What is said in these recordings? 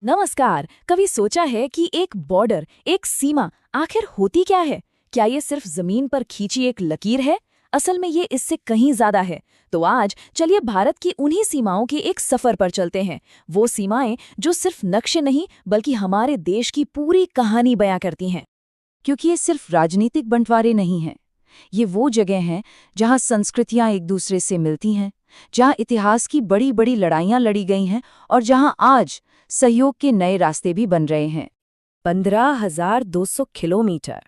नमस्कार। कभी सोचा है कि एक बॉर्डर, एक सीमा आखिर होती क्या है? क्या ये सिर्फ जमीन पर खींची एक लकीर है? असल में ये इससे कहीं ज्यादा है। तो आज चलिए भारत की उन्हीं सीमाओं के एक सफर पर चलते हैं। वो सीमाएं जो सिर्फ नक्शे नहीं बल्कि हमारे देश की पूरी कहानी बयां करती हैं। क्योंकि ये सिर्फ राजनीतिक बंटवारे नहीं हैं। ये वो जगह हैं जहाँ संस्कृतियाँ एक दूसरे से मिलती हैं, जहाँ इतिहास की बड़ी बड़ी लड़ाइयाँ लड़ी गई हैं और जहाँ आज सहयोग के नए रास्ते भी बन रहे हैं। 15,200 किलोमीटर।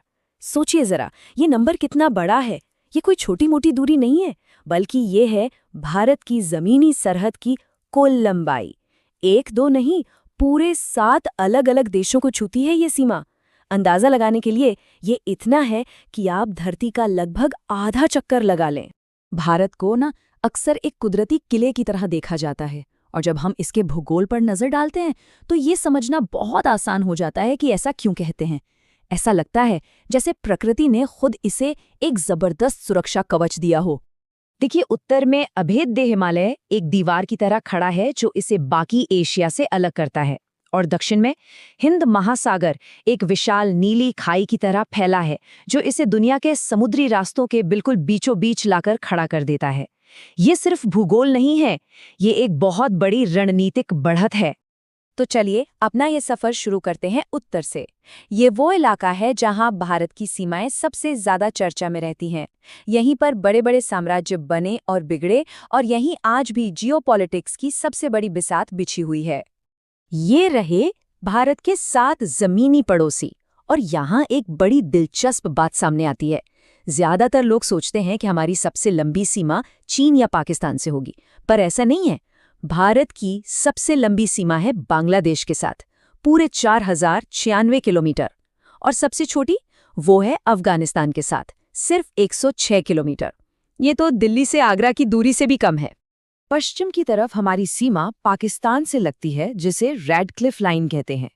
सोचिए जरा, ये नंबर कितना बड़ा है। ये कोई छोटी मोटी दूरी नहीं है, बल्कि ये है भारत की जमीनी सरहद की कुल लंबाई। एक दो नहीं, पूरे 7 अलग अलग देशों को छूती है ये सीमा। अंदाजा लगाने के लिए ये इतना है कि आप धरती का लगभग आधा चक्कर लगा लें। भारत को अक्सर एक कुदरती किले की तरह देखा जाता है, और जब हम इसके भूगोल पर नजर डालते हैं तो ये समझना बहुत आसान हो जाता है कि ऐसा क्यों कहते हैं। ऐसा लगता है जैसे प्रकृति ने खुद इसे एक जबरदस्त सुरक्षा कवच दिया हो। देखिए, उत्तर में अभेद्य हिमालय एक दीवार की तरह खड़ा है जो इसे बाकी एशिया से अलग करता है, और दक्षिण में हिंद महासागर एक विशाल नीली खाई की तरह फैला है जो इसे दुनिया के समुद्री रास्तों के बिल्कुल बीचों बीच लाकर खड़ा कर देता है। ये सिर्फ भूगोल नहीं है, ये एक बहुत बड़ी रणनीतिक बढ़त है। तो चलिए अपना ये सफर शुरू करते हैं उत्तर से। ये वो इलाका है जहां भारत की सीमाएं सबसे ज्यादा चर्चा में रहती हैं। यहीं पर बड़े बड़े साम्राज्य बने और बिगड़े, और यहीं आज भी जियोपॉलिटिक्स की सबसे बड़ी बिसात बिछी हुई है। ये रहे भारत के 7 जमीनी पड़ोसी, और यहाँ एक बड़ी दिलचस्प बात सामने आती है। ज्यादातर लोग सोचते हैं कि हमारी सबसे लंबी सीमा चीन या पाकिस्तान से होगी, पर ऐसा नहीं है। भारत की सबसे लंबी सीमा है बांग्लादेश के साथ, पूरे 4096 किलोमीटर, और सबसे छोटी वो है अफगानिस्तान के साथ, सिर्फ 106 किलोमीटर। ये तो दिल्ली से आगरा की दूरी से भी कम है। पश्चिम की तरफ हमारी सीमा पाकिस्तान से लगती है, जिसे रेड क्लिफ लाइन कहते हैं।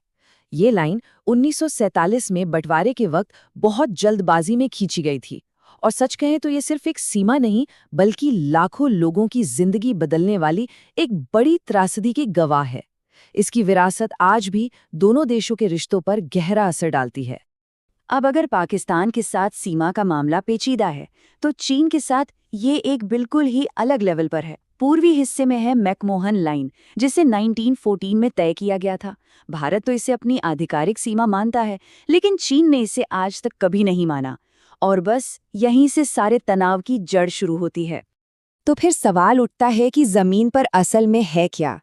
ये लाइन 1947 में बंटवारे के वक्त बहुत जल्दबाजी में खींची गई थी, और सच कहें तो ये सिर्फ एक सीमा नहीं बल्कि लाखों लोगों की जिंदगी बदलने वाली एक बड़ी त्रासदी की गवाह है। इसकी विरासत आज भी दोनों देशों के रिश्तों पर गहरा असर डालती है। अब अगर पाकिस्तान के साथ सीमा का मामला पेचीदा है, तो चीन के साथ ये एक बिल्कुल ही अलग लेवल पर है। पूर्वी हिस्से में है मैकमोहन लाइन, जिसे 1914 में तय किया गया था। भारत तो इसे अपनी आधिकारिक सीमा मानता है, लेकिन चीन ने इसे आज तक कभी नहीं माना, और बस यहीं से सारे तनाव की जड़ शुरू होती है। तो फिर सवाल उठता है कि जमीन पर असल में है क्या?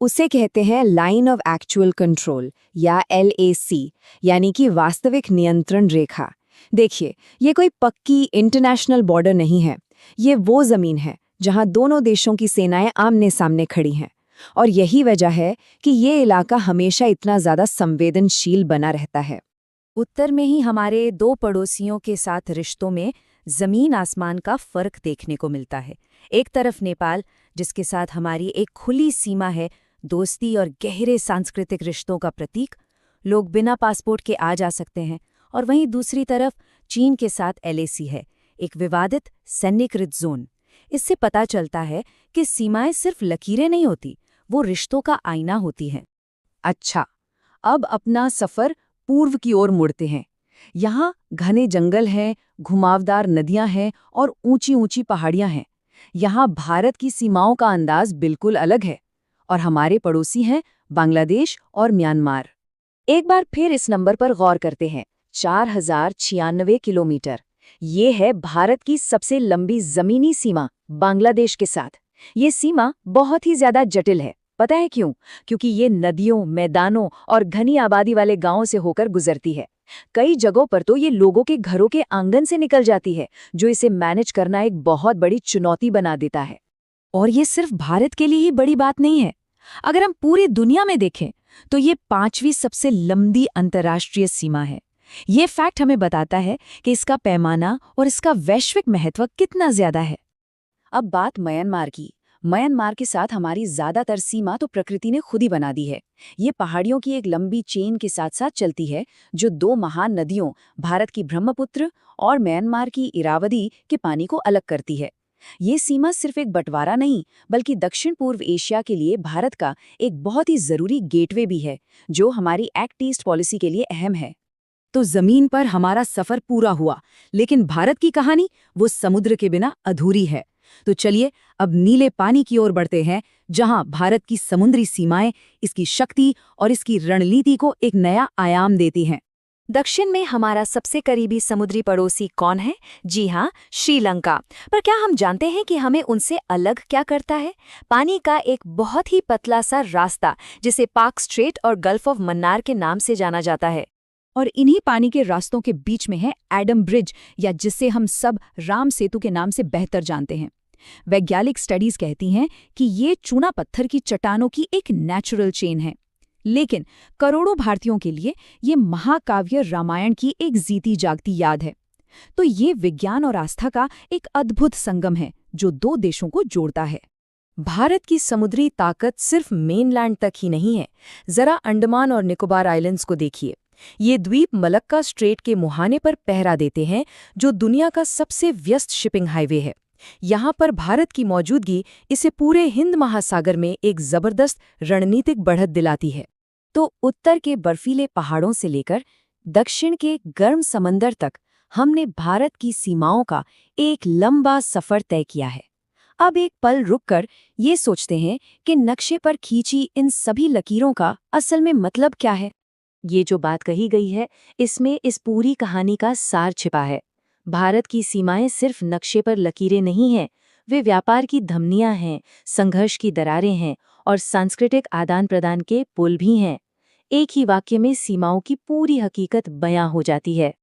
उसे कहते हैं लाइन ऑफ एक्चुअल कंट्रोल, या LAC, यानी कि वास्तविक नियंत्रण रेखा। देखिए, ये कोई पक्की इंटरनेशनल बॉर्डर नहीं है। ये वो जमीन है जहां दोनों देशों की सेनाएं आमने सामने खड़ी हैं, और यही वजह है कि ये इलाका हमेशा इतना ज्यादा संवेदनशील बना रहता है। उत्तर में ही हमारे 2 पड़ोसियों के साथ रिश्तों में जमीन आसमान का फर्क देखने को मिलता है। एक तरफ नेपाल, जिसके साथ हमारी एक खुली सीमा है, दोस्ती और गहरे सांस्कृतिक रिश्तों का प्रतीक, लोग बिना पासपोर्ट के आ जा सकते हैं, और वहीं दूसरी तरफ चीन के साथ LAC है, एक विवादित सैन्यकृत जोन। इससे पता चलता है कि सीमाएं सिर्फ लकीरें नहीं होती, वो रिश्तों का आईना होती हैं। अच्छा, अब अपना सफर पूर्व की ओर मुड़ते हैं। यहाँ घने जंगल हैं, घुमावदार नदियां हैं और ऊंची ऊंची पहाड़ियां हैं। यहाँ भारत की सीमाओं का अंदाज बिल्कुल अलग है, और हमारे पड़ोसी हैं बांग्लादेश और म्यांमार। एक बार फिर इस नंबर पर गौर करते हैं, 4096 किलोमीटर। ये है भारत की सबसे लंबी जमीनी सीमा बांग्लादेश के साथ। ये सीमा बहुत ही ज्यादा जटिल है। पता है क्यों? क्योंकि ये नदियों, मैदानों और घनी आबादी वाले गांवों से होकर गुजरती है। कई जगहों पर तो ये लोगों के घरों के आंगन से निकल जाती है, जो इसे मैनेज करना एक बहुत बड़ी चुनौती बना देता है। और ये सिर्फ भारत के लिए ही बड़ी बात नहीं है। अगर हम पूरी दुनिया में देखें तो ये 5वीं सबसे लंबी अंतर्राष्ट्रीय सीमा है। ये फैक्ट हमें बताता है कि इसका पैमाना और इसका वैश्विक महत्व कितना ज्यादा है। अब बात म्यांमार की। म्यांमार के साथ हमारी ज्यादातर सीमा तो प्रकृति ने खुद ही बना दी है। ये पहाड़ियों की एक लंबी चेन के साथ साथ चलती है, जो 2 महान नदियों, भारत की ब्रह्मपुत्र और म्यांमार की इरावदी के पानी को अलग करती है। ये सीमा सिर्फ एक बंटवारा नहीं, बल्कि दक्षिण पूर्व एशिया के लिए भारत का एक बहुत ही जरूरी गेटवे भी है, जो हमारी एक्ट ईस्ट पॉलिसी के लिए अहम है। तो जमीन पर हमारा सफर पूरा हुआ, लेकिन भारत की कहानी वो समुद्र के बिना अधूरी है। तो चलिए अब नीले पानी की ओर बढ़ते हैं, जहां भारत की समुद्री सीमाएं इसकी शक्ति और इसकी रणनीति को एक नया आयाम देती हैं। दक्षिण में हमारा सबसे करीबी समुद्री पड़ोसी कौन है? जी हाँ, श्रीलंका। पर क्या हम जानते हैं कि हमें उनसे अलग क्या करता है? पानी का एक बहुत ही पतला सा रास्ता, जिसे पाक स्ट्रेट और गल्फ ऑफ मन्नार के नाम से जाना जाता है। और इन्हीं पानी के रास्तों के बीच में है एडम ब्रिज, या जिसे हम सब राम सेतु के नाम से बेहतर जानते हैं। वैज्ञानिक स्टडीज कहती हैं कि ये चूना पत्थर की चट्टानों की एक नेचुरल चेन है, लेकिन करोड़ों भारतीयों के लिए ये महाकाव्य रामायण की एक जीती जागती याद है। तो ये विज्ञान और आस्था का एक अद्भुत संगम है, जो दो देशों को जोड़ता है। भारत की समुद्री ताकत सिर्फ मेनलैंड तक ही नहीं है। जरा अंडमान और निकोबार आइलैंड्स को देखिए। ये द्वीप मलक्का स्ट्रेट के मुहाने पर पहरा देते हैं, जो दुनिया का सबसे व्यस्त शिपिंग हाईवे है। यहाँ पर भारत की मौजूदगी इसे पूरे हिंद महासागर में एक जबरदस्त रणनीतिक बढ़त दिलाती है। तो उत्तर के बर्फीले पहाड़ों से लेकर दक्षिण के गर्म समंदर तक हमने भारत की सीमाओं का एक लंबा सफर तय किया है। अब एक पल रुककर ये सोचते हैं कि नक्शे पर खींची इन सभी लकीरों का असल में मतलब क्या है। ये जो बात कही गई है, इसमें इस पूरी कहानी का सार छिपा है। भारत की सीमाएं सिर्फ नक्शे पर लकीरें नहीं हैं, वे व्यापार की धमनियां हैं, संघर्ष की दरारें हैं और सांस्कृतिक आदान प्रदान के पुल भी हैं। एक ही वाक्य में सीमाओं की पूरी हकीकत बयां हो जाती है।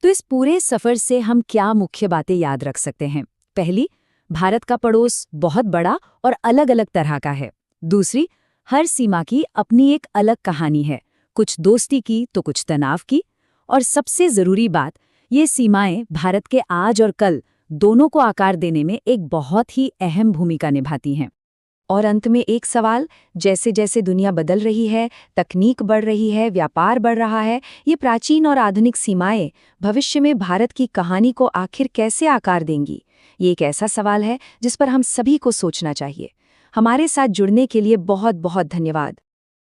तो इस पूरे सफर से हम क्या मुख्य बातें याद रख सकते हैं? पहली, भारत का पड़ोस बहुत बड़ा और अलग अलग तरह का है। दूसरी, हर सीमा की अपनी एक अलग कहानी है, कुछ दोस्ती की तो कुछ तनाव की। और सबसे जरूरी बात, ये सीमाएं भारत के आज और कल दोनों को आकार देने में एक बहुत ही अहम भूमिका निभाती हैं। और अंत में एक सवाल, जैसे जैसे दुनिया बदल रही है, तकनीक बढ़ रही है, व्यापार बढ़ रहा है, ये प्राचीन और आधुनिक सीमाएं भविष्य में भारत की कहानी को आखिर कैसे आकार देंगी? ये एक ऐसा सवाल है जिस पर हम सभी को सोचना चाहिए। हमारे साथ जुड़ने के लिए बहुत बहुत धन्यवाद।